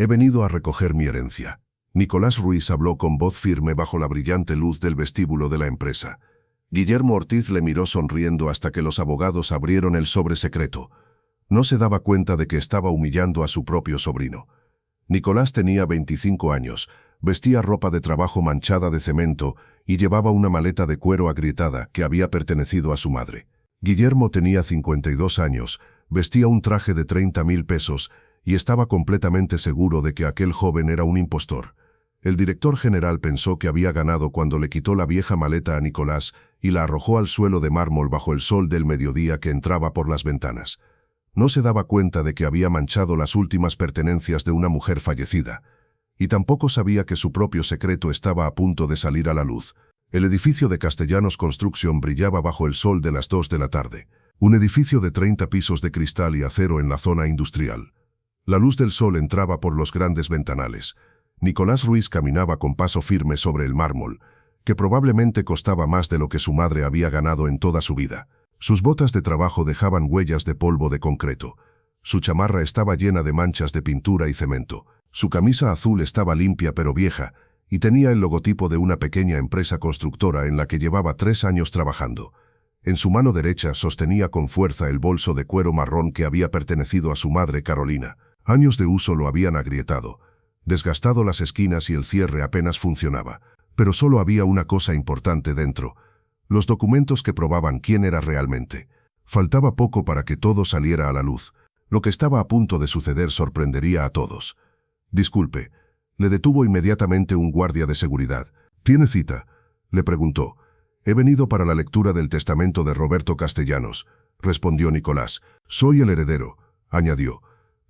He venido a recoger mi herencia. Nicolás Ruiz habló con voz firme bajo la brillante luz del vestíbulo de la empresa. Guillermo Ortiz le miró sonriendo hasta que los abogados abrieron el sobre secreto. No se daba cuenta de que estaba humillando a su propio sobrino. Nicolás tenía 25 años, vestía ropa de trabajo manchada de cemento y llevaba una maleta de cuero agrietada que había pertenecido a su madre. Guillermo tenía 52 años, vestía un traje de 30.000 pesos y estaba completamente seguro de que aquel joven era un impostor. El director general pensó que había ganado cuando le quitó la vieja maleta a Nicolás y la arrojó al suelo de mármol bajo el sol del mediodía que entraba por las ventanas. No se daba cuenta de que había manchado las últimas pertenencias de una mujer fallecida, y tampoco sabía que su propio secreto estaba a punto de salir a la luz. El edificio de Castellanos Construction brillaba bajo el sol de las 2 de la tarde, un edificio de 30 pisos de cristal y acero en la zona industrial. La luz del sol entraba por los grandes ventanales. Nicolás Ruiz caminaba con paso firme sobre el mármol, que probablemente costaba más de lo que su madre había ganado en toda su vida. Sus botas de trabajo dejaban huellas de polvo de concreto. Su chamarra estaba llena de manchas de pintura y cemento. Su camisa azul estaba limpia pero vieja, y tenía el logotipo de una pequeña empresa constructora en la que llevaba 3 años trabajando. En su mano derecha sostenía con fuerza el bolso de cuero marrón que había pertenecido a su madre Carolina. Años de uso lo habían agrietado, desgastado las esquinas y el cierre apenas funcionaba. Pero solo había una cosa importante dentro: los documentos que probaban quién era realmente. Faltaba poco para que todo saliera a la luz. Lo que estaba a punto de suceder sorprendería a todos. «Disculpe», le detuvo inmediatamente un guardia de seguridad. «¿Tiene cita?», le preguntó. «He venido para la lectura del testamento de Roberto Castellanos», respondió Nicolás. «Soy el heredero», añadió.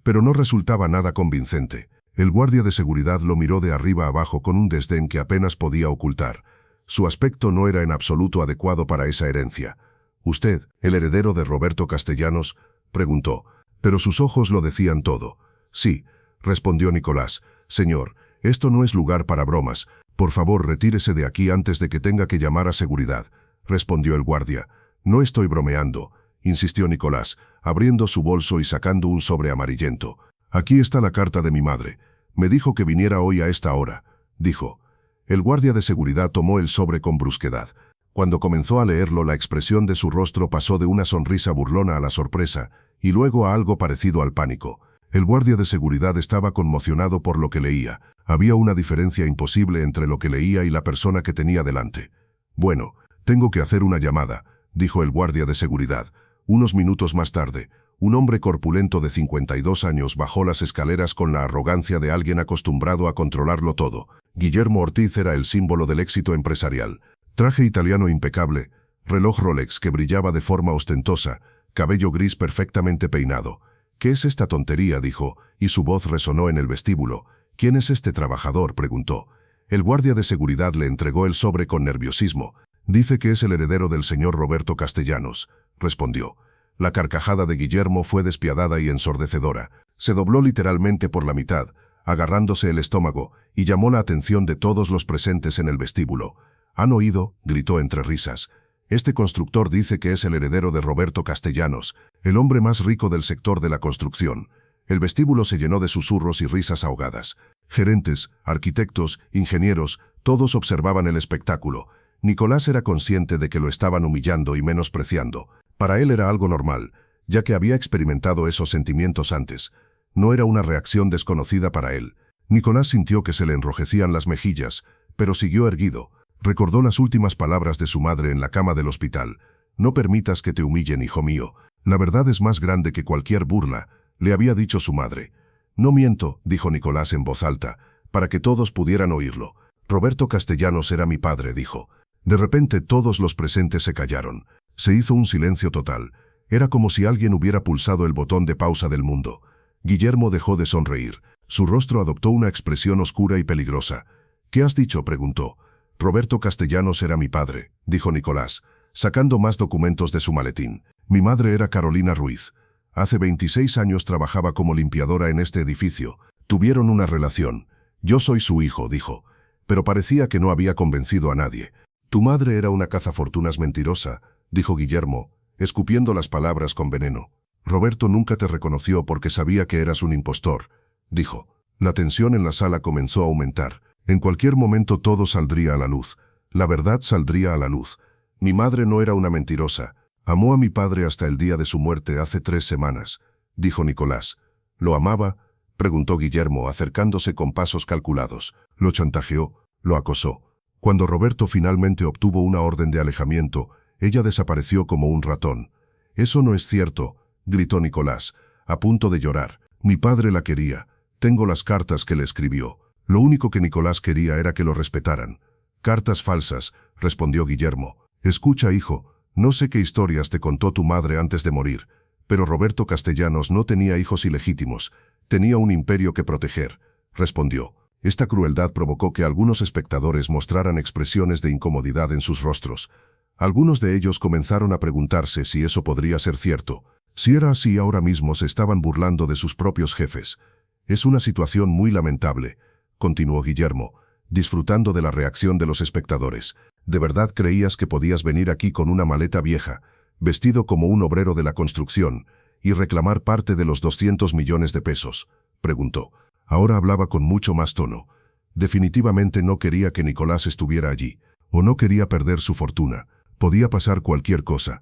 Pero no resultaba nada convincente. El guardia de seguridad lo miró de arriba abajo con un desdén que apenas podía ocultar. Su aspecto no era en absoluto adecuado para esa herencia. «¿Usted, el heredero de Roberto Castellanos?», preguntó. Pero sus ojos lo decían todo. «Sí», respondió Nicolás. «Señor, esto no es lugar para bromas. Por favor, retírese de aquí antes de que tenga que llamar a seguridad», respondió el guardia. «No estoy bromeando», insistió Nicolás, abriendo su bolso y sacando un sobre amarillento. «Aquí está la carta de mi madre. Me dijo que viniera hoy a esta hora», dijo. El guardia de seguridad tomó el sobre con brusquedad. Cuando comenzó a leerlo, la expresión de su rostro pasó de una sonrisa burlona a la sorpresa, y luego a algo parecido al pánico. El guardia de seguridad estaba conmocionado por lo que leía. Había una diferencia imposible entre lo que leía y la persona que tenía delante. «Bueno, tengo que hacer una llamada», dijo el guardia de seguridad. Unos minutos más tarde, un hombre corpulento de 52 años bajó las escaleras con la arrogancia de alguien acostumbrado a controlarlo todo. Guillermo Ortiz era el símbolo del éxito empresarial. Traje italiano impecable, reloj Rolex que brillaba de forma ostentosa, cabello gris perfectamente peinado. «¿Qué es esta tontería?», dijo, y su voz resonó en el vestíbulo. «¿Quién es este trabajador?», preguntó. El guardia de seguridad le entregó el sobre con nerviosismo. «Dice que es el heredero del señor Roberto Castellanos», respondió. La carcajada de Guillermo fue despiadada y ensordecedora. Se dobló literalmente por la mitad, agarrándose el estómago, y llamó la atención de todos los presentes en el vestíbulo. «¿Han oído?», gritó entre risas. «Este constructor dice que es el heredero de Roberto Castellanos, el hombre más rico del sector de la construcción». El vestíbulo se llenó de susurros y risas ahogadas. Gerentes, arquitectos, ingenieros, todos observaban el espectáculo. Nicolás era consciente de que lo estaban humillando y menospreciando. Para él era algo normal, ya que había experimentado esos sentimientos antes. No era una reacción desconocida para él. Nicolás sintió que se le enrojecían las mejillas, pero siguió erguido. Recordó las últimas palabras de su madre en la cama del hospital. «No permitas que te humillen, hijo mío. La verdad es más grande que cualquier burla», le había dicho su madre. «No miento», dijo Nicolás en voz alta, para que todos pudieran oírlo. «Roberto Castellanos era mi padre», dijo. De repente todos los presentes se callaron. Se hizo un silencio total. Era como si alguien hubiera pulsado el botón de pausa del mundo. Guillermo dejó de sonreír. Su rostro adoptó una expresión oscura y peligrosa. «¿Qué has dicho?», preguntó. «Roberto Castellanos era mi padre», dijo Nicolás, sacando más documentos de su maletín. «Mi madre era Carolina Ruiz. Hace 26 años trabajaba como limpiadora en este edificio. Tuvieron una relación. Yo soy su hijo», dijo. Pero parecía que no había convencido a nadie. «Tu madre era una cazafortunas mentirosa», dijo Guillermo, escupiendo las palabras con veneno. «Roberto nunca te reconoció porque sabía que eras un impostor», dijo. La tensión en la sala comenzó a aumentar. En cualquier momento todo saldría a la luz. La verdad saldría a la luz. Mi madre no era una mentirosa. Amó a mi padre hasta el día de su muerte hace 3 semanas, dijo Nicolás. ¿Lo amaba?, preguntó Guillermo, acercándose con pasos calculados. Lo chantajeó, lo acosó. Cuando Roberto finalmente obtuvo una orden de alejamiento, ella desapareció como un ratón. Eso no es cierto, gritó Nicolás, a punto de llorar. Mi padre la quería. Tengo las cartas que le escribió. Lo único que Nicolás quería era que lo respetaran. Cartas falsas, respondió Guillermo. Escucha, hijo, no sé qué historias te contó tu madre antes de morir, pero Roberto Castellanos no tenía hijos ilegítimos. Tenía un imperio que proteger, respondió. Esta crueldad provocó que algunos espectadores mostraran expresiones de incomodidad en sus rostros. Algunos de ellos comenzaron a preguntarse si eso podría ser cierto. Si era así, ahora mismo se estaban burlando de sus propios jefes. Es una situación muy lamentable, continuó Guillermo, disfrutando de la reacción de los espectadores. ¿De verdad creías que podías venir aquí con una maleta vieja, vestido como un obrero de la construcción, y reclamar parte de los 200 millones de pesos? Preguntó. Ahora hablaba con mucho más tono. Definitivamente no quería que Nicolás estuviera allí, o no quería perder su fortuna. Podía pasar cualquier cosa.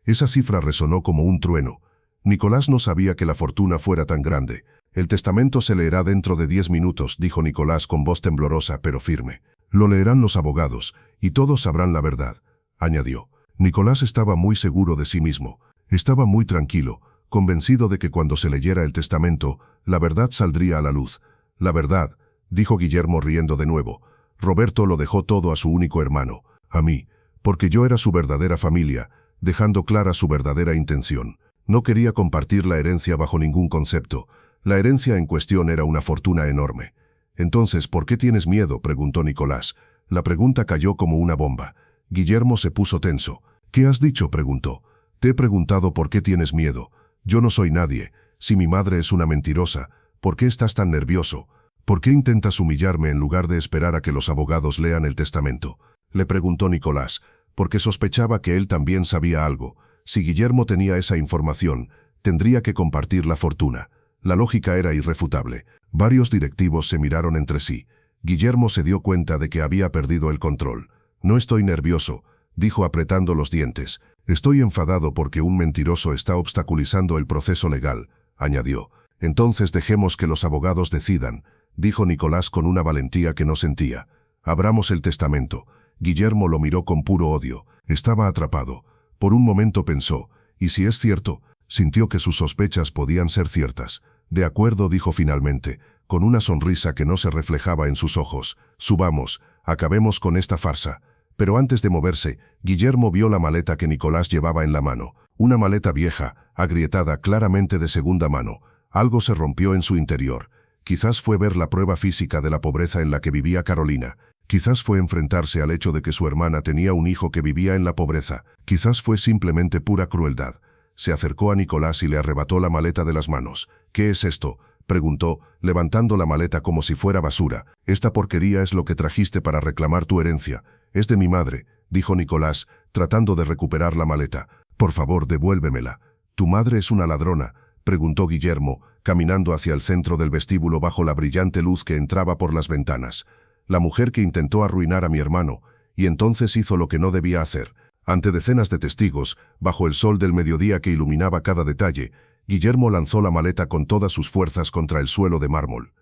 Esa cifra resonó como un trueno. Nicolás no sabía que la fortuna fuera tan grande. El testamento se leerá dentro de 10 minutos, dijo Nicolás con voz temblorosa pero firme. Lo leerán los abogados, y todos sabrán la verdad, añadió. Nicolás estaba muy seguro de sí mismo. Estaba muy tranquilo, convencido de que cuando se leyera el testamento, la verdad saldría a la luz. La verdad, dijo Guillermo riendo de nuevo. Roberto lo dejó todo a su único hermano, a mí, porque yo era su verdadera familia, dejando clara su verdadera intención. No quería compartir la herencia bajo ningún concepto. La herencia en cuestión era una fortuna enorme. Entonces, ¿por qué tienes miedo?, preguntó Nicolás. La pregunta cayó como una bomba. Guillermo se puso tenso. ¿Qué has dicho?, preguntó. Te he preguntado por qué tienes miedo. Yo no soy nadie. Si mi madre es una mentirosa, ¿por qué estás tan nervioso? ¿Por qué intentas humillarme en lugar de esperar a que los abogados lean el testamento?, le preguntó Nicolás, porque sospechaba que él también sabía algo. Si Guillermo tenía esa información, tendría que compartir la fortuna. La lógica era irrefutable. Varios directivos se miraron entre sí. Guillermo se dio cuenta de que había perdido el control. No estoy nervioso, dijo apretando los dientes. Estoy enfadado porque un mentiroso está obstaculizando el proceso legal, añadió. Entonces dejemos que los abogados decidan, dijo Nicolás con una valentía que no sentía. Abramos el testamento. Guillermo lo miró con puro odio. Estaba atrapado. Por un momento pensó, ¿y si es cierto? Sintió que sus sospechas podían ser ciertas. De acuerdo, dijo finalmente, con una sonrisa que no se reflejaba en sus ojos. Subamos, acabemos con esta farsa. Pero antes de moverse, Guillermo vio la maleta que Nicolás llevaba en la mano. Una maleta vieja, agrietada, claramente de segunda mano. Algo se rompió en su interior. Quizás fue ver la prueba física de la pobreza en la que vivía Carolina. Quizás fue enfrentarse al hecho de que su hermana tenía un hijo que vivía en la pobreza. Quizás fue simplemente pura crueldad. Se acercó a Nicolás y le arrebató la maleta de las manos. ¿Qué es esto?, preguntó, levantando la maleta como si fuera basura. Esta porquería es lo que trajiste para reclamar tu herencia. Es de mi madre, dijo Nicolás, tratando de recuperar la maleta. Por favor, devuélvemela. ¿Tu madre es una ladrona?, preguntó Guillermo, caminando hacia el centro del vestíbulo bajo la brillante luz que entraba por las ventanas. La mujer que intentó arruinar a mi hermano, y entonces hizo lo que no debía hacer. Ante decenas de testigos, bajo el sol del mediodía que iluminaba cada detalle, Guillermo lanzó la maleta con todas sus fuerzas contra el suelo de mármol.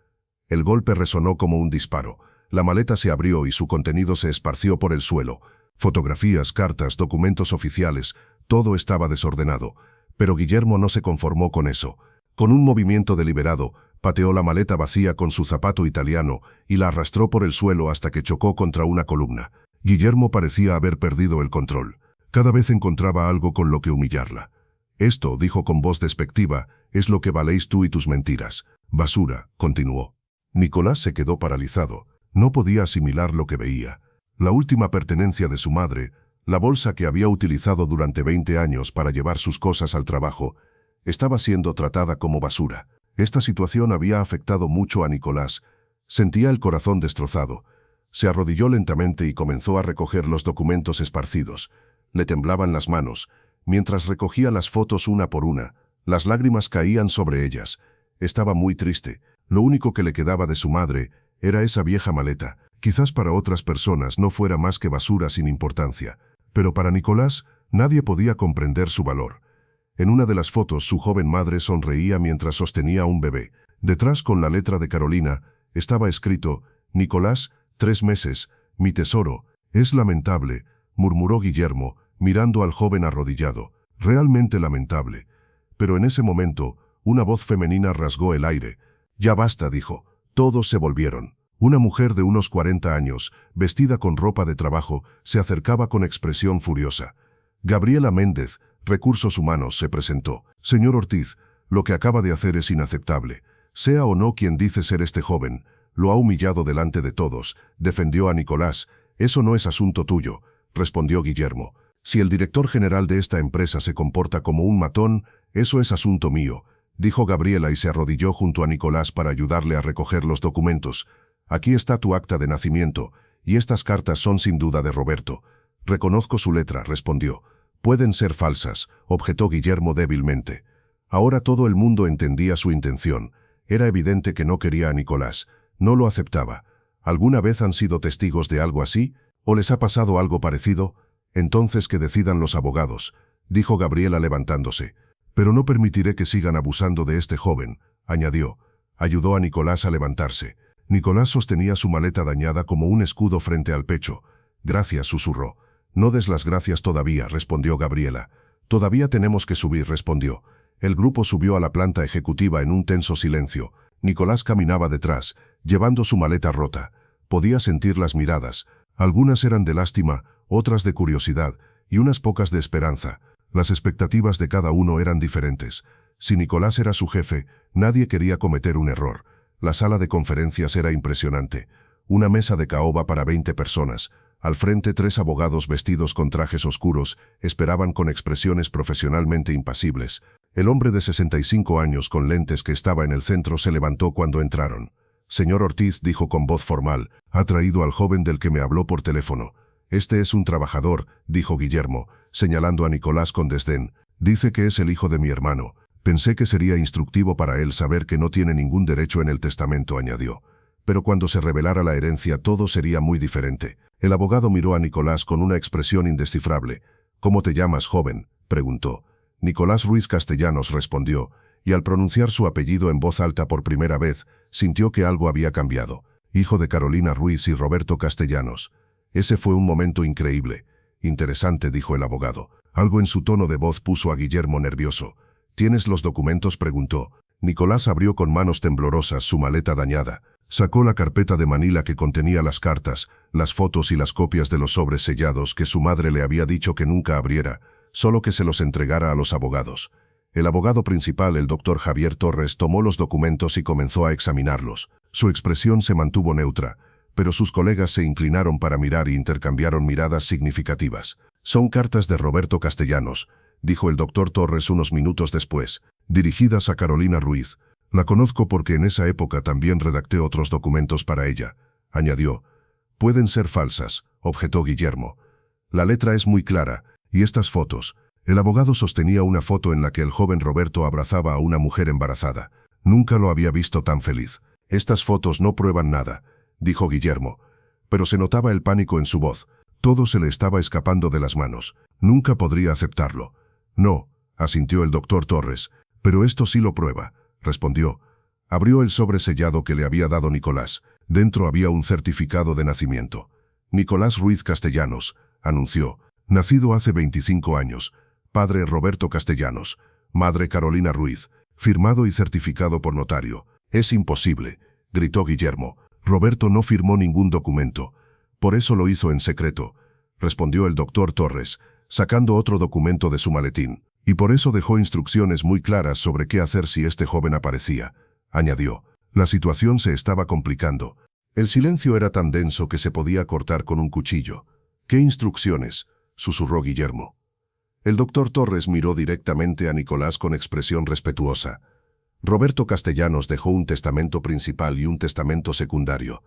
El golpe resonó como un disparo. La maleta se abrió y su contenido se esparció por el suelo. Fotografías, cartas, documentos oficiales, todo estaba desordenado. Pero Guillermo no se conformó con eso. Con un movimiento deliberado, pateó la maleta vacía con su zapato italiano y la arrastró por el suelo hasta que chocó contra una columna. Guillermo parecía haber perdido el control. Cada vez encontraba algo con lo que humillarla. Esto, dijo con voz despectiva, es lo que valéis tú y tus mentiras. Basura, continuó. Nicolás se quedó paralizado. No podía asimilar lo que veía. La última pertenencia de su madre, la bolsa que había utilizado durante 20 años para llevar sus cosas al trabajo, estaba siendo tratada como basura. Esta situación había afectado mucho a Nicolás. Sentía el corazón destrozado. Se arrodilló lentamente y comenzó a recoger los documentos esparcidos. Le temblaban las manos. Mientras recogía las fotos una por una, las lágrimas caían sobre ellas. Estaba muy triste. Lo único que le quedaba de su madre era esa vieja maleta. Quizás para otras personas no fuera más que basura sin importancia, pero para Nicolás nadie podía comprender su valor. En una de las fotos su joven madre sonreía mientras sostenía a un bebé. Detrás, con la letra de Carolina, estaba escrito: «Nicolás, 3 meses, mi tesoro». «Es lamentable», murmuró Guillermo, mirando al joven arrodillado. «Realmente lamentable». Pero en ese momento, una voz femenina rasgó el aire. «Ya basta», dijo. Todos se volvieron. Una mujer de unos 40 años, vestida con ropa de trabajo, se acercaba con expresión furiosa. Gabriela Méndez, Recursos Humanos, se presentó. «Señor Ortiz, lo que acaba de hacer es inaceptable. Sea o no quien dice ser este joven, lo ha humillado delante de todos», defendió a Nicolás. «Eso no es asunto tuyo», respondió Guillermo. «Si el director general de esta empresa se comporta como un matón, eso es asunto mío», dijo Gabriela y se arrodilló junto a Nicolás para ayudarle a recoger los documentos. «Aquí está tu acta de nacimiento, y estas cartas son sin duda de Roberto». «Reconozco su letra», respondió. «Pueden ser falsas», objetó Guillermo débilmente. Ahora todo el mundo entendía su intención. Era evidente que no quería a Nicolás. No lo aceptaba. ¿Alguna vez han sido testigos de algo así? ¿O les ha pasado algo parecido? Entonces que decidan los abogados, dijo Gabriela levantándose. «Pero no permitiré que sigan abusando de este joven», añadió. Ayudó a Nicolás a levantarse. Nicolás sostenía su maleta dañada como un escudo frente al pecho. «Gracias», susurró. «No des las gracias todavía», respondió Gabriela. «Todavía tenemos que subir», respondió. El grupo subió a la planta ejecutiva en un tenso silencio. Nicolás caminaba detrás, llevando su maleta rota. Podía sentir las miradas. Algunas eran de lástima, otras de curiosidad, y unas pocas de esperanza. Las expectativas de cada uno eran diferentes. Si Nicolás era su jefe, nadie quería cometer un error. La sala de conferencias era impresionante. Una mesa de caoba para 20 personas. Al frente 3 abogados vestidos con trajes oscuros esperaban con expresiones profesionalmente impasibles. El hombre de 65 años con lentes que estaba en el centro se levantó cuando entraron. «Señor Ortiz», dijo con voz formal, «ha traído al joven del que me habló por teléfono». «Este es un trabajador», dijo Guillermo, señalando a Nicolás con desdén. «Dice que es el hijo de mi hermano. Pensé que sería instructivo para él saber que no tiene ningún derecho en el testamento», añadió. «Pero cuando se revelara la herencia todo sería muy diferente». El abogado miró a Nicolás con una expresión indescifrable. «¿Cómo te llamas, joven?», preguntó. Nicolás Ruiz Castellanos, respondió, y al pronunciar su apellido en voz alta por primera vez, sintió que algo había cambiado. «Hijo de Carolina Ruiz y Roberto Castellanos». Ese fue un momento increíble. «Interesante», dijo el abogado. Algo en su tono de voz puso a Guillermo nervioso. «¿Tienes los documentos?», preguntó. Nicolás abrió con manos temblorosas su maleta dañada. Sacó la carpeta de manila que contenía las cartas, las fotos y las copias de los sobres sellados que su madre le había dicho que nunca abriera, solo que se los entregara a los abogados. El abogado principal, el doctor Javier Torres, tomó los documentos y comenzó a examinarlos. Su expresión se mantuvo neutra, pero sus colegas se inclinaron para mirar y intercambiaron miradas significativas. «Son cartas de Roberto Castellanos», dijo el doctor Torres unos minutos después, «dirigidas a Carolina Ruiz. La conozco porque en esa época también redacté otros documentos para ella», añadió. «Pueden ser falsas», objetó Guillermo. «La letra es muy clara, y estas fotos». El abogado sostenía una foto en la que el joven Roberto abrazaba a una mujer embarazada. Nunca lo había visto tan feliz. «Estas fotos no prueban nada», dijo Guillermo. Pero se notaba el pánico en su voz. Todo se le estaba escapando de las manos. Nunca podría aceptarlo. «No», asintió el doctor Torres, «pero esto sí lo prueba», respondió. Abrió el sobre sellado que le había dado Nicolás. Dentro había un certificado de nacimiento. «Nicolás Ruiz Castellanos», anunció. «Nacido hace 25 años. Padre Roberto Castellanos. Madre Carolina Ruiz. Firmado y certificado por notario». «Es imposible», gritó Guillermo. «Roberto no firmó ningún documento. Por eso lo hizo en secreto», respondió el doctor Torres, sacando otro documento de su maletín. «Y por eso dejó instrucciones muy claras sobre qué hacer si este joven aparecía», añadió. La situación se estaba complicando. El silencio era tan denso que se podía cortar con un cuchillo. «¿Qué instrucciones?», susurró Guillermo. El doctor Torres miró directamente a Nicolás con expresión respetuosa. Roberto Castellanos dejó un testamento principal y un testamento secundario.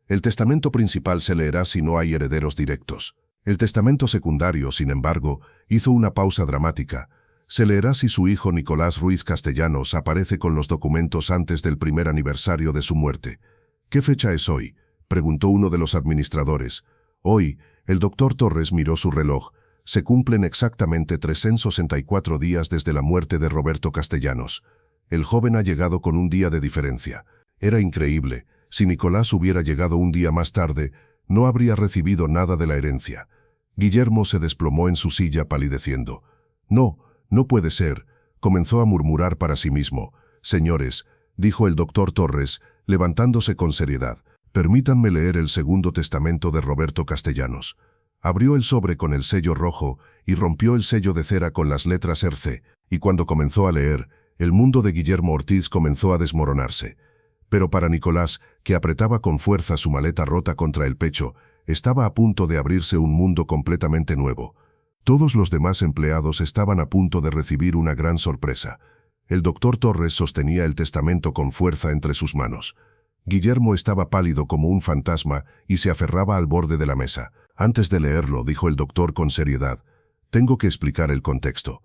El testamento principal se leerá si no hay herederos directos. El testamento secundario, sin embargo, hizo una pausa dramática. Se leerá si su hijo Nicolás Ruiz Castellanos aparece con los documentos antes del primer aniversario de su muerte. ¿Qué fecha es hoy?, preguntó uno de los administradores. Hoy, el doctor Torres miró su reloj. Se cumplen exactamente 364 días desde la muerte de Roberto Castellanos. El joven ha llegado con un día de diferencia. Era increíble. Si Nicolás hubiera llegado un día más tarde, no habría recibido nada de la herencia. Guillermo se desplomó en su silla palideciendo. No, no puede ser, comenzó a murmurar para sí mismo. Señores, dijo el doctor Torres, levantándose con seriedad, permítanme leer el segundo testamento de Roberto Castellanos. Abrió el sobre con el sello rojo y rompió el sello de cera con las letras RC, y cuando comenzó a leer, el mundo de Guillermo Ortiz comenzó a desmoronarse. Pero para Nicolás, que apretaba con fuerza su maleta rota contra el pecho, estaba a punto de abrirse un mundo completamente nuevo. Todos los demás empleados estaban a punto de recibir una gran sorpresa. El doctor Torres sostenía el testamento con fuerza entre sus manos. Guillermo estaba pálido como un fantasma y se aferraba al borde de la mesa. Antes de leerlo, dijo el doctor con seriedad, tengo que explicar el contexto.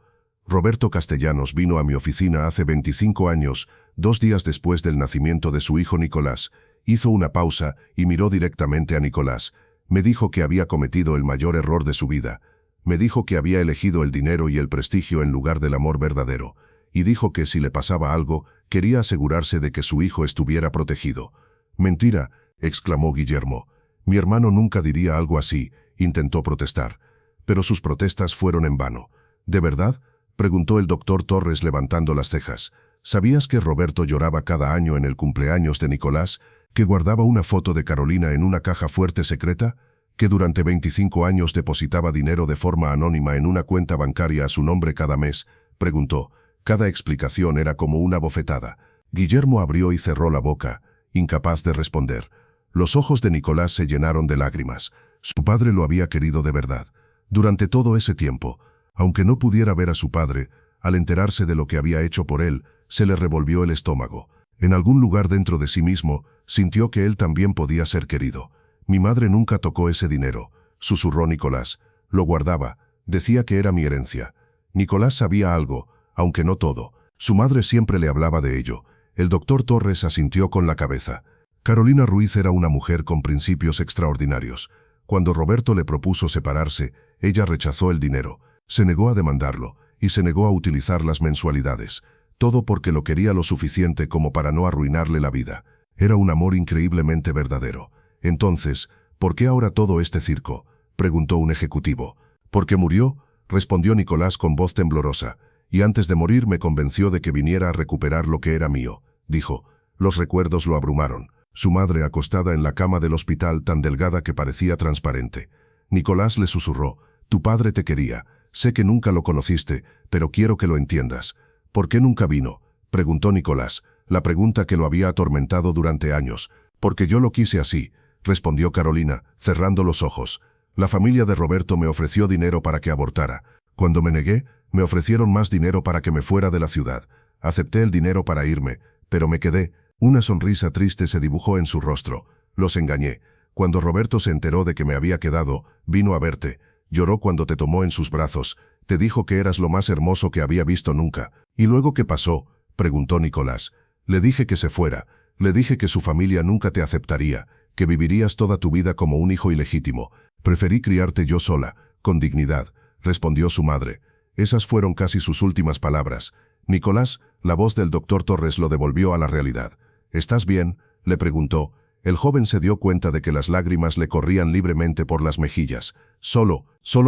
Roberto Castellanos vino a mi oficina hace 25 años, 2 días después del nacimiento de su hijo Nicolás. Hizo una pausa y miró directamente a Nicolás. Me dijo que había cometido el mayor error de su vida. Me dijo que había elegido el dinero y el prestigio en lugar del amor verdadero. Y dijo que si le pasaba algo, quería asegurarse de que su hijo estuviera protegido. Mentira, exclamó Guillermo. Mi hermano nunca diría algo así, intentó protestar. Pero sus protestas fueron en vano. ¿De verdad?, preguntó el doctor Torres levantando las cejas. ¿Sabías que Roberto lloraba cada año en el cumpleaños de Nicolás? ¿Que guardaba una foto de Carolina en una caja fuerte secreta? ¿Que durante 25 años depositaba dinero de forma anónima en una cuenta bancaria a su nombre cada mes? Preguntó. Cada explicación era como una bofetada. Guillermo abrió y cerró la boca, incapaz de responder. Los ojos de Nicolás se llenaron de lágrimas. Su padre lo había querido de verdad. Durante todo ese tiempo, aunque no pudiera ver a su padre, al enterarse de lo que había hecho por él, se le revolvió el estómago. En algún lugar dentro de sí mismo, sintió que él también podía ser querido. Mi madre nunca tocó ese dinero, susurró Nicolás. Lo guardaba, decía que era mi herencia. Nicolás sabía algo, aunque no todo. Su madre siempre le hablaba de ello. El doctor Torres asintió con la cabeza. Carolina Ruiz era una mujer con principios extraordinarios. Cuando Roberto le propuso separarse, ella rechazó el dinero, se negó a demandarlo y se negó a utilizar las mensualidades. Todo porque lo quería lo suficiente como para no arruinarle la vida. Era un amor increíblemente verdadero. Entonces, ¿por qué ahora todo este circo?, preguntó un ejecutivo. ¿Porque murió?, respondió Nicolás con voz temblorosa. Y antes de morir me convenció de que viniera a recuperar lo que era mío, dijo. Los recuerdos lo abrumaron. Su madre acostada en la cama del hospital tan delgada que parecía transparente. Nicolás le susurró, tu padre te quería. Sé que nunca lo conociste, pero quiero que lo entiendas. ¿Por qué nunca vino?, preguntó Nicolás, la pregunta que lo había atormentado durante años. Porque yo lo quise así, respondió Carolina, cerrando los ojos. La familia de Roberto me ofreció dinero para que abortara. Cuando me negué, me ofrecieron más dinero para que me fuera de la ciudad. Acepté el dinero para irme, pero me quedé. Una sonrisa triste se dibujó en su rostro. Los engañé. Cuando Roberto se enteró de que me había quedado, vino a verte. Lloró cuando te tomó en sus brazos. Te dijo que eras lo más hermoso que había visto nunca. ¿Y luego qué pasó?, preguntó Nicolás. Le dije que se fuera. Le dije que su familia nunca te aceptaría, que vivirías toda tu vida como un hijo ilegítimo. Preferí criarte yo sola, con dignidad, respondió su madre. Esas fueron casi sus últimas palabras. Nicolás, la voz del doctor Torres lo devolvió a la realidad. ¿Estás bien?, le preguntó. El joven se dio cuenta de que las lágrimas le corrían libremente por las mejillas. Solo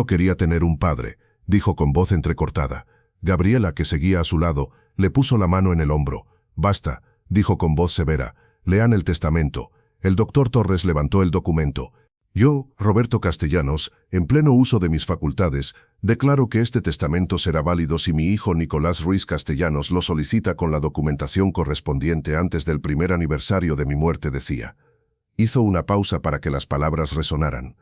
quería tener un padre, dijo con voz entrecortada. Gabriela, que seguía a su lado, le puso la mano en el hombro. Basta, dijo con voz severa. Lean el testamento. El doctor Torres levantó el documento. Yo, Roberto Castellanos, en pleno uso de mis facultades, declaro que este testamento será válido si mi hijo Nicolás Ruiz Castellanos lo solicita con la documentación correspondiente antes del primer aniversario de mi muerte, decía. Hizo una pausa para que las palabras resonaran.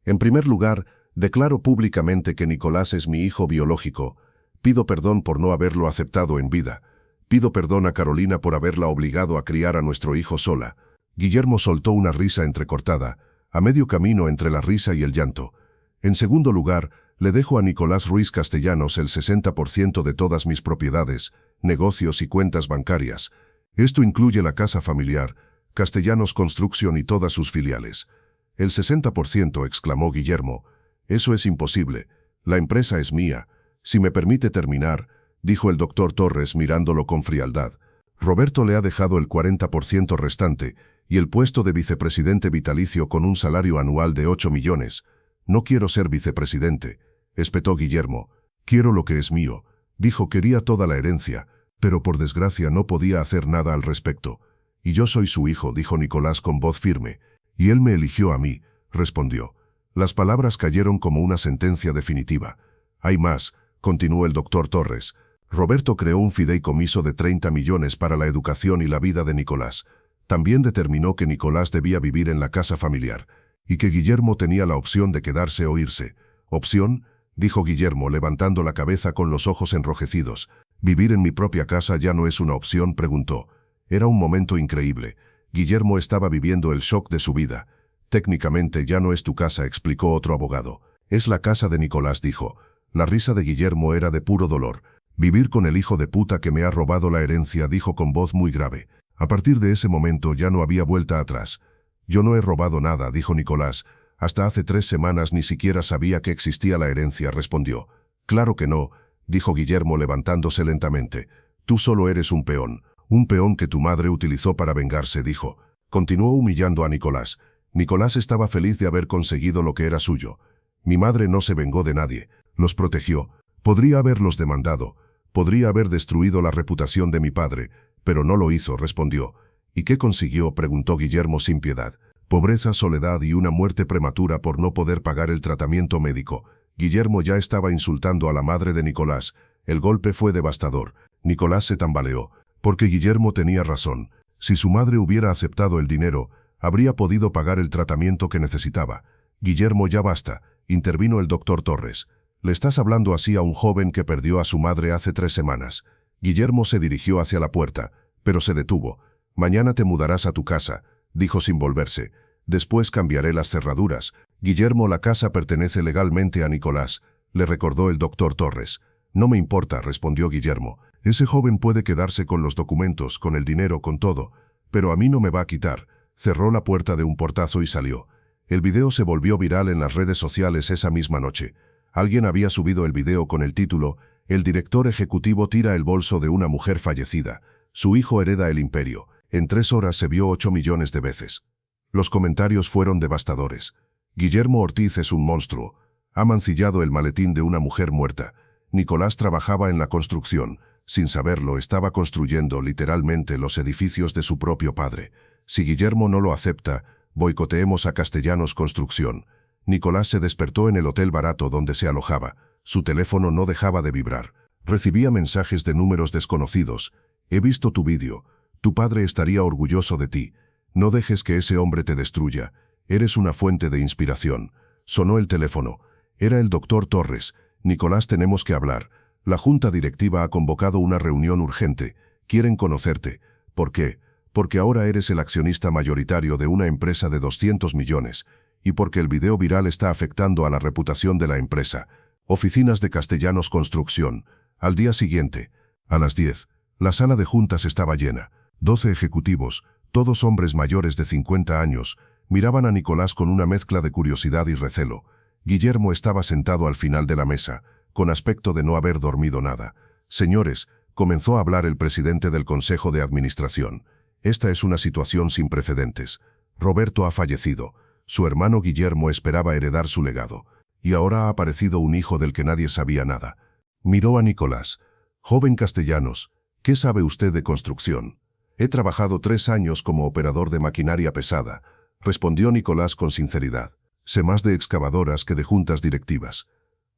En primer lugar, declaro públicamente que Nicolás es mi hijo biológico. Pido perdón por no haberlo aceptado en vida. Pido perdón a Carolina por haberla obligado a criar a nuestro hijo sola. Guillermo soltó una risa entrecortada, a medio camino entre la risa y el llanto. En segundo lugar, Le dejo a Nicolás Ruiz Castellanos el 60% de todas mis propiedades, negocios y cuentas bancarias. Esto incluye la casa familiar, Castellanos Construcción y todas sus filiales. El 60%, exclamó Guillermo. Eso es imposible. La empresa es mía. Si me permite terminar, dijo el doctor Torres mirándolo con frialdad. Roberto le ha dejado el 40% restante y el puesto de vicepresidente vitalicio con un salario anual de 8 millones. No quiero ser vicepresidente, espetó Guillermo. Quiero lo que es mío. Dijo quería toda la herencia, pero por desgracia no podía hacer nada al respecto. Y yo soy su hijo, dijo Nicolás con voz firme. Y él me eligió a mí, respondió. Las palabras cayeron como una sentencia definitiva. Hay más, continuó el doctor Torres. Roberto creó un fideicomiso de 30 millones para la educación y la vida de Nicolás. También determinó que Nicolás debía vivir en la casa familiar, y que Guillermo tenía la opción de quedarse o irse. ¿Opción?, dijo Guillermo levantando la cabeza con los ojos enrojecidos. ¿Vivir en mi propia casa ya no es una opción?, preguntó. Era un momento increíble. Guillermo estaba viviendo el shock de su vida. Técnicamente ya no es tu casa, explicó otro abogado. Es la casa de Nicolás, dijo. La risa de Guillermo era de puro dolor. Vivir con el hijo de puta que me ha robado la herencia, dijo con voz muy grave. A partir de ese momento ya no había vuelta atrás. Yo no he robado nada, dijo Nicolás. Hasta hace 3 semanas ni siquiera sabía que existía la herencia, respondió. Claro que no, dijo Guillermo levantándose lentamente. Tú solo eres un peón que tu madre utilizó para vengarse, dijo. Continuó humillando a Nicolás. Nicolás estaba feliz de haber conseguido lo que era suyo. Mi madre no se vengó de nadie, los protegió. Podría haberlos demandado, podría haber destruido la reputación de mi padre, pero no lo hizo, respondió. ¿Y qué consiguió?, preguntó Guillermo sin piedad. Pobreza, soledad y una muerte prematura por no poder pagar el tratamiento médico. Guillermo ya estaba insultando a la madre de Nicolás. El golpe fue devastador. Nicolás se tambaleó, porque Guillermo tenía razón. Si su madre hubiera aceptado el dinero, habría podido pagar el tratamiento que necesitaba. Guillermo, ya basta, intervino el doctor Torres. Le estás hablando así a un joven que perdió a su madre hace 3 semanas. Guillermo se dirigió hacia la puerta, pero se detuvo. Mañana te mudarás a tu casa, dijo sin volverse. Después cambiaré las cerraduras. Guillermo, la casa pertenece legalmente a Nicolás, le recordó el doctor Torres. No me importa, respondió Guillermo. Ese joven puede quedarse con los documentos, con el dinero, con todo, pero a mí no me va a quitar. Cerró la puerta de un portazo y salió. El video se volvió viral en las redes sociales esa misma noche. Alguien había subido el video con el título «El director ejecutivo tira el bolso de una mujer fallecida. Su hijo hereda el imperio». En 3 horas se vio 8 millones de veces. Los comentarios fueron devastadores. Guillermo Ortiz es un monstruo. Ha mancillado el maletín de una mujer muerta. Nicolás trabajaba en la construcción. Sin saberlo, estaba construyendo literalmente los edificios de su propio padre. Si Guillermo no lo acepta, boicoteemos a Castellanos Construcción. Nicolás se despertó en el hotel barato donde se alojaba. Su teléfono no dejaba de vibrar. Recibía mensajes de números desconocidos. He visto tu vídeo. Tu padre estaría orgulloso de ti. No dejes que ese hombre te destruya. Eres una fuente de inspiración. Sonó el teléfono. Era el doctor Torres. Nicolás, tenemos que hablar. La junta directiva ha convocado una reunión urgente. Quieren conocerte. ¿Por qué? Porque ahora eres el accionista mayoritario de una empresa de 200 millones. Y porque el video viral está afectando a la reputación de la empresa. Oficinas de Castellanos Construcción. Al día siguiente, a las 10, la sala de juntas estaba llena. 12 ejecutivos, todos hombres mayores de 50 años, miraban a Nicolás con una mezcla de curiosidad y recelo. Guillermo estaba sentado al final de la mesa, con aspecto de no haber dormido nada. Señores, comenzó a hablar el presidente del Consejo de Administración. Esta es una situación sin precedentes. Roberto ha fallecido. Su hermano Guillermo esperaba heredar su legado. Y ahora ha aparecido un hijo del que nadie sabía nada. Miró a Nicolás. Joven Castellanos, ¿qué sabe usted de construcción? He trabajado 3 años como operador de maquinaria pesada, respondió Nicolás con sinceridad. Sé más de excavadoras que de juntas directivas.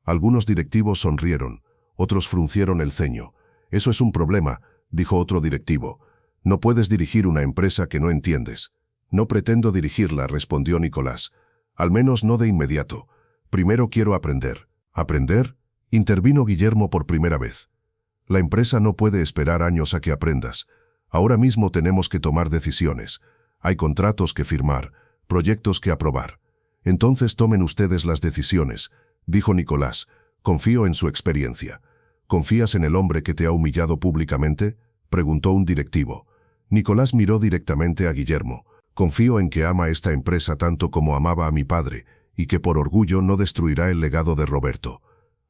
Algunos directivos sonrieron, otros fruncieron el ceño. Eso es un problema, dijo otro directivo. No puedes dirigir una empresa que no entiendes. No pretendo dirigirla, respondió Nicolás. Al menos no de inmediato. Primero quiero aprender. ¿Aprender? Intervino Guillermo por primera vez. La empresa no puede esperar años a que aprendas. Ahora mismo tenemos que tomar decisiones. Hay contratos que firmar, proyectos que aprobar. Entonces tomen ustedes las decisiones. dijo Nicolás. Confío en su experiencia. ¿Confías en el hombre que te ha humillado públicamente?, preguntó un directivo. Nicolás miró directamente a Guillermo. Confío en que ama esta empresa tanto como amaba a mi padre, y que por orgullo no destruirá el legado de Roberto.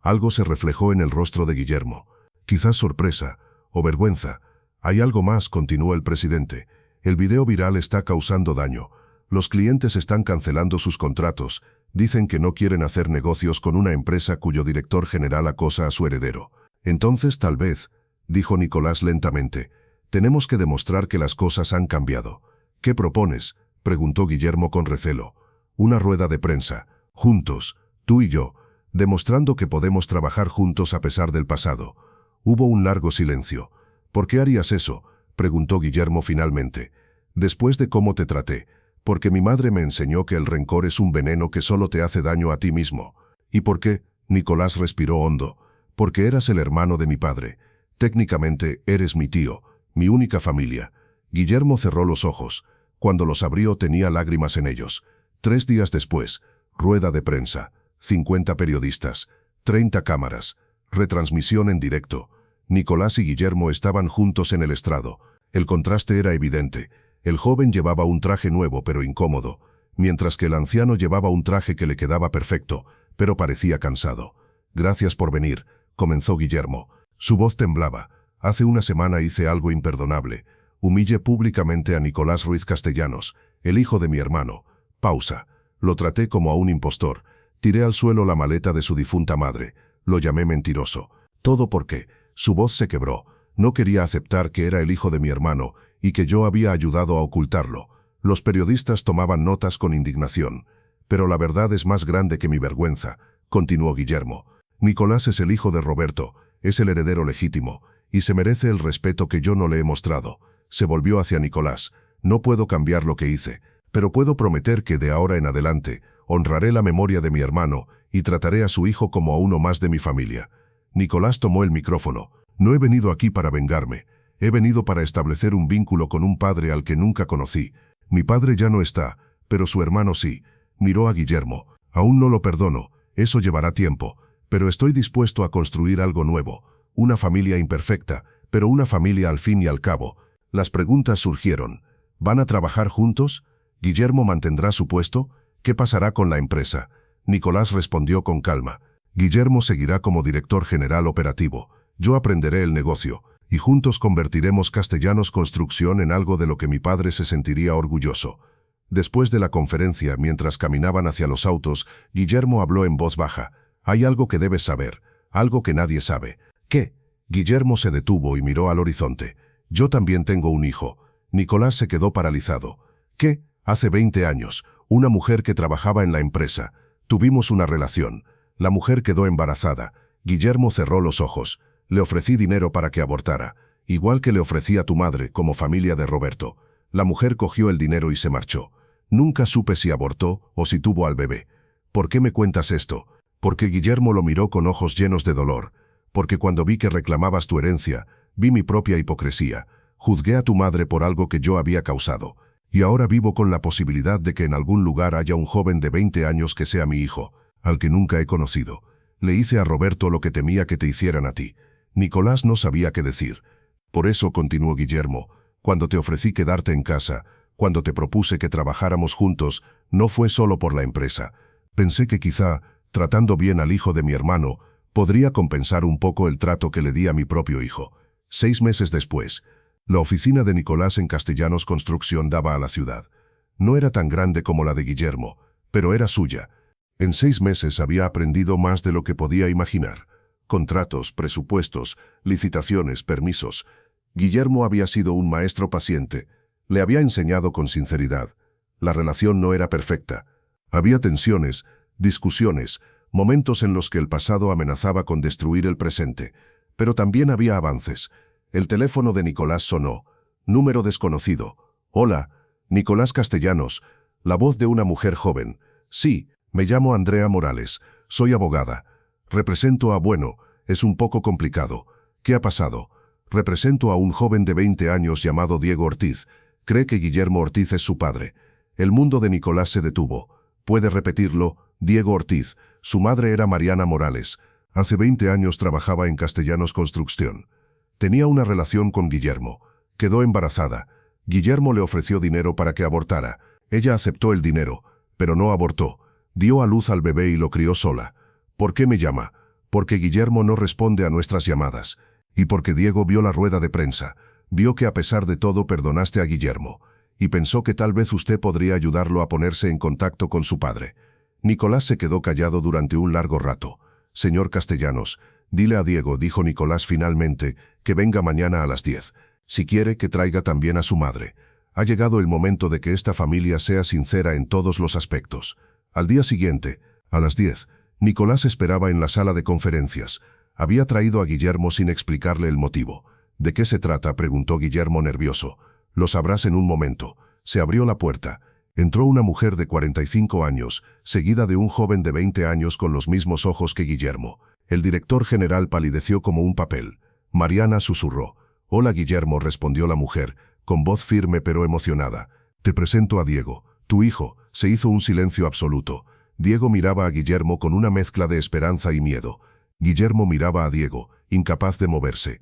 Algo se reflejó en el rostro de Guillermo. Quizás sorpresa o vergüenza. Hay algo más, continuó el presidente. El video viral está causando daño. Los clientes están cancelando sus contratos. Dicen que no quieren hacer negocios con una empresa cuyo director general acosa a su heredero. Entonces tal vez, dijo Nicolás lentamente, tenemos que demostrar que las cosas han cambiado. ¿Qué propones?, preguntó Guillermo con recelo. Una rueda de prensa, juntos, tú y yo, demostrando que podemos trabajar juntos a pesar del pasado. Hubo un largo silencio. ¿Por qué harías eso?, preguntó Guillermo finalmente. Después de cómo te traté. Porque mi madre me enseñó que el rencor es un veneno que solo te hace daño a ti mismo. ¿Y por qué? Nicolás respiró hondo. Porque eras el hermano de mi padre. Técnicamente eres mi tío, mi única familia. Guillermo cerró los ojos. Cuando los abrió tenía lágrimas en ellos. 3 días después, rueda de prensa, 50 periodistas, 30 cámaras, retransmisión en directo. Nicolás y Guillermo estaban juntos en el estrado. El contraste era evidente. El joven llevaba un traje nuevo pero incómodo, mientras que el anciano llevaba un traje que le quedaba perfecto, pero parecía cansado. Gracias por venir, comenzó Guillermo. Su voz temblaba. Hace una semana hice algo imperdonable. Humillé públicamente a Nicolás Ruiz Castellanos, el hijo de mi hermano. Pausa. Lo traté como a un impostor. Tiré al suelo la maleta de su difunta madre. Lo llamé mentiroso. Todo porque su voz se quebró. No quería aceptar que era el hijo de mi hermano y que yo había ayudado a ocultarlo. Los periodistas tomaban notas con indignación. Pero la verdad es más grande que mi vergüenza, continuó Guillermo. Nicolás es el hijo de Roberto, es el heredero legítimo, y se merece el respeto que yo no le he mostrado. Se volvió hacia Nicolás. No puedo cambiar lo que hice, pero puedo prometer que de ahora en adelante honraré la memoria de mi hermano y trataré a su hijo como a uno más de mi familia. Nicolás tomó el micrófono. No he venido aquí para vengarme. He venido para establecer un vínculo con un padre al que nunca conocí. Mi padre ya no está, pero su hermano sí. Miró a Guillermo. Aún no lo perdono. Eso llevará tiempo. Pero estoy dispuesto a construir algo nuevo. Una familia imperfecta, pero una familia al fin y al cabo. Las preguntas surgieron. ¿Van a trabajar juntos? ¿Guillermo mantendrá su puesto? ¿Qué pasará con la empresa? Nicolás respondió con calma. Guillermo seguirá como director general operativo. Yo aprenderé el negocio, y juntos convertiremos Castellanos Construcción en algo de lo que mi padre se sentiría orgulloso. Después de la conferencia, mientras caminaban hacia los autos, Guillermo habló en voz baja. Hay algo que debes saber, algo que nadie sabe. ¿Qué? Guillermo se detuvo y miró al horizonte. Yo también tengo un hijo. Nicolás se quedó paralizado. ¿Qué? Hace 20 años, una mujer que trabajaba en la empresa. Tuvimos una relación. La mujer quedó embarazada. Guillermo cerró los ojos. Le ofrecí dinero para que abortara, igual que le ofrecí a tu madre como familia de Roberto. La mujer cogió el dinero y se marchó. Nunca supe si abortó o si tuvo al bebé. ¿Por qué me cuentas esto? Porque Guillermo lo miró con ojos llenos de dolor. Porque cuando vi que reclamabas tu herencia, vi mi propia hipocresía. Juzgué a tu madre por algo que yo había causado. Y ahora vivo con la posibilidad de que en algún lugar haya un joven de 20 años que sea mi hijo, al que nunca he conocido. Le hice a Roberto lo que temía que te hicieran a ti. Nicolás no sabía qué decir. Por eso, continuó Guillermo, cuando te ofrecí quedarte en casa, cuando te propuse que trabajáramos juntos, no fue solo por la empresa. Pensé que quizá, tratando bien al hijo de mi hermano, podría compensar un poco el trato que le di a mi propio hijo. 6 meses después, la oficina de Nicolás en Castellanos Construcción daba a la ciudad. No era tan grande como la de Guillermo, pero era suya. En 6 meses había aprendido más de lo que podía imaginar. Contratos, presupuestos, licitaciones, permisos. Guillermo había sido un maestro paciente. Le había enseñado con sinceridad. La relación no era perfecta. Había tensiones, discusiones, momentos en los que el pasado amenazaba con destruir el presente. Pero también había avances. El teléfono de Nicolás sonó. Número desconocido. Hola, Nicolás Castellanos. La voz de una mujer joven. Sí, me llamo Andrea Morales. Soy abogada. Represento a... Bueno, es un poco complicado. ¿Qué ha pasado? Represento a un joven de 20 años llamado Diego Ortiz. Cree que Guillermo Ortiz es su padre. El mundo de Nicolás se detuvo. ¿Puede repetirlo? Diego Ortiz. Su madre era Mariana Morales. Hace 20 años trabajaba en Castellanos Construcción. Tenía una relación con Guillermo. Quedó embarazada. Guillermo le ofreció dinero para que abortara. Ella aceptó el dinero, pero no abortó. Dio a luz al bebé y lo crió sola. ¿Por qué me llama? Porque Guillermo no responde a nuestras llamadas. Y porque Diego vio la rueda de prensa. Vio que a pesar de todo perdonaste a Guillermo. Y pensó que tal vez usted podría ayudarlo a ponerse en contacto con su padre. Nicolás se quedó callado durante un largo rato. Señor Castellanos, dile a Diego, dijo Nicolás finalmente, que venga mañana a las 10. Si quiere, que traiga también a su madre. Ha llegado el momento de que esta familia sea sincera en todos los aspectos. Al día siguiente, a las 10, Nicolás esperaba en la sala de conferencias. Había traído a Guillermo sin explicarle el motivo. ¿De qué se trata?, preguntó Guillermo nervioso. Lo sabrás en un momento. Se abrió la puerta. Entró una mujer de 45 años, seguida de un joven de 20 años con los mismos ojos que Guillermo. El director general palideció como un papel. Mariana susurró. «Hola, Guillermo», respondió la mujer, con voz firme pero emocionada. «Te presento a Diego, tu hijo». Se hizo un silencio absoluto. Diego miraba a Guillermo con una mezcla de esperanza y miedo. Guillermo miraba a Diego, incapaz de moverse.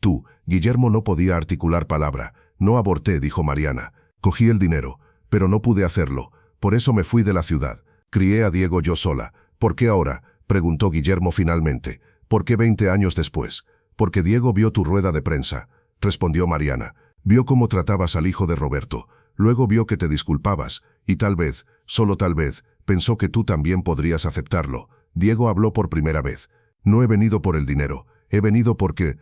Tú. Guillermo no podía articular palabra. «No aborté», dijo Mariana. «Cogí el dinero, pero no pude hacerlo. Por eso me fui de la ciudad. Crié a Diego yo sola». «¿Por qué ahora?», preguntó Guillermo finalmente. «¿Por qué 20 años después?». «Porque Diego vio tu rueda de prensa», respondió Mariana. «Vio cómo tratabas al hijo de Roberto. Luego vio que te disculpabas, y tal vez, solo tal vez, pensó que tú también podrías aceptarlo». Diego habló por primera vez. «No he venido por el dinero. He venido porque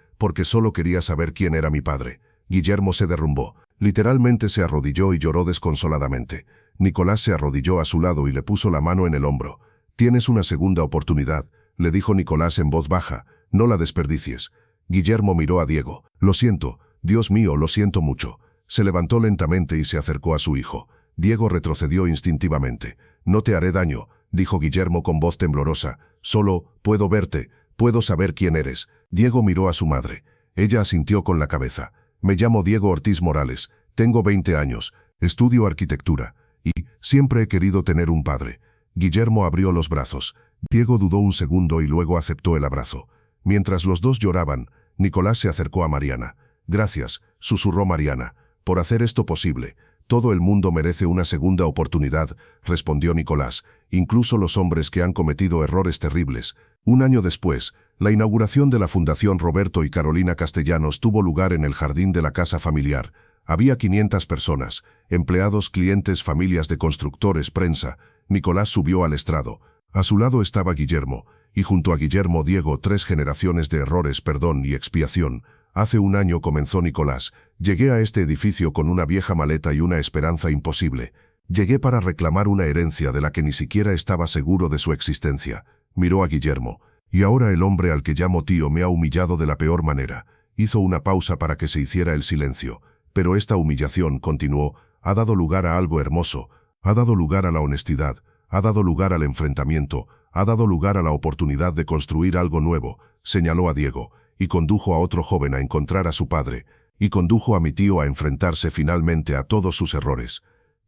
solo quería saber quién era mi padre». Guillermo se derrumbó. Literalmente se arrodilló y lloró desconsoladamente. Nicolás se arrodilló a su lado y le puso la mano en el hombro. «Tienes una segunda oportunidad», le dijo Nicolás en voz baja. «No la desperdicies». Guillermo miró a Diego. «Lo siento, Dios mío, lo siento mucho». Se levantó lentamente y se acercó a su hijo. Diego retrocedió instintivamente. «No te haré daño», dijo Guillermo con voz temblorosa. «Solo, puedo verte, puedo saber quién eres». Diego miró a su madre. Ella asintió con la cabeza. «Me llamo Diego Ortiz Morales, tengo 20 años, estudio arquitectura, y siempre he querido tener un padre». Guillermo abrió los brazos. Diego dudó un segundo y luego aceptó el abrazo. Mientras los dos lloraban, Nicolás se acercó a Mariana. «Gracias», susurró Mariana, «por hacer esto posible». «Todo el mundo merece una segunda oportunidad», respondió Nicolás, «incluso los hombres que han cometido errores terribles». Un año después, la inauguración de la Fundación Roberto y Carolina Castellanos tuvo lugar en el jardín de la casa familiar. Había 500 personas, empleados, clientes, familias de constructores, prensa. Nicolás subió al estrado. A su lado estaba Guillermo, y junto a Guillermo Diego, 3 generaciones de errores, perdón y expiación. «Hace un año», comenzó Nicolás, «llegué a este edificio con una vieja maleta y una esperanza imposible. Llegué para reclamar una herencia de la que ni siquiera estaba seguro de su existencia». Miró a Guillermo. «Y ahora el hombre al que llamo tío me ha humillado de la peor manera». Hizo una pausa para que se hiciera el silencio. «Pero esta humillación», continuó, «ha dado lugar a algo hermoso. Ha dado lugar a la honestidad. Ha dado lugar al enfrentamiento. Ha dado lugar a la oportunidad de construir algo nuevo». Señaló a Diego. «Y condujo a otro joven a encontrar a su padre. Y condujo a mi tío a enfrentarse finalmente a todos sus errores».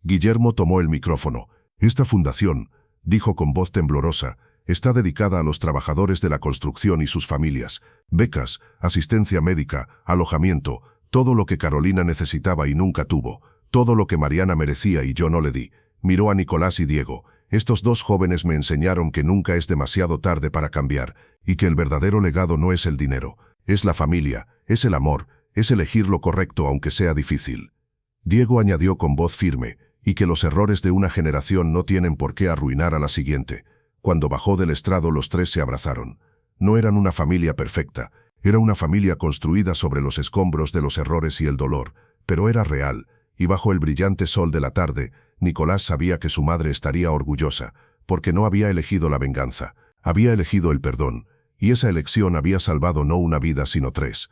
Guillermo tomó el micrófono. «Esta fundación», dijo con voz temblorosa, «está dedicada a los trabajadores de la construcción y sus familias. Becas, asistencia médica, alojamiento, todo lo que Carolina necesitaba y nunca tuvo. Todo lo que Mariana merecía y yo no le di». Miró a Nicolás y Diego. «Estos 2 jóvenes me enseñaron que nunca es demasiado tarde para cambiar, y que el verdadero legado no es el dinero, es la familia, es el amor, es elegir lo correcto aunque sea difícil». Diego añadió con voz firme, «y que los errores de una generación no tienen por qué arruinar a la siguiente». Cuando bajó del estrado los 3 se abrazaron. No eran una familia perfecta, era una familia construida sobre los escombros de los errores y el dolor, pero era real, y bajo el brillante sol de la tarde, Nicolás sabía que su madre estaría orgullosa, porque no había elegido la venganza, había elegido el perdón, y esa elección había salvado no una vida sino 3.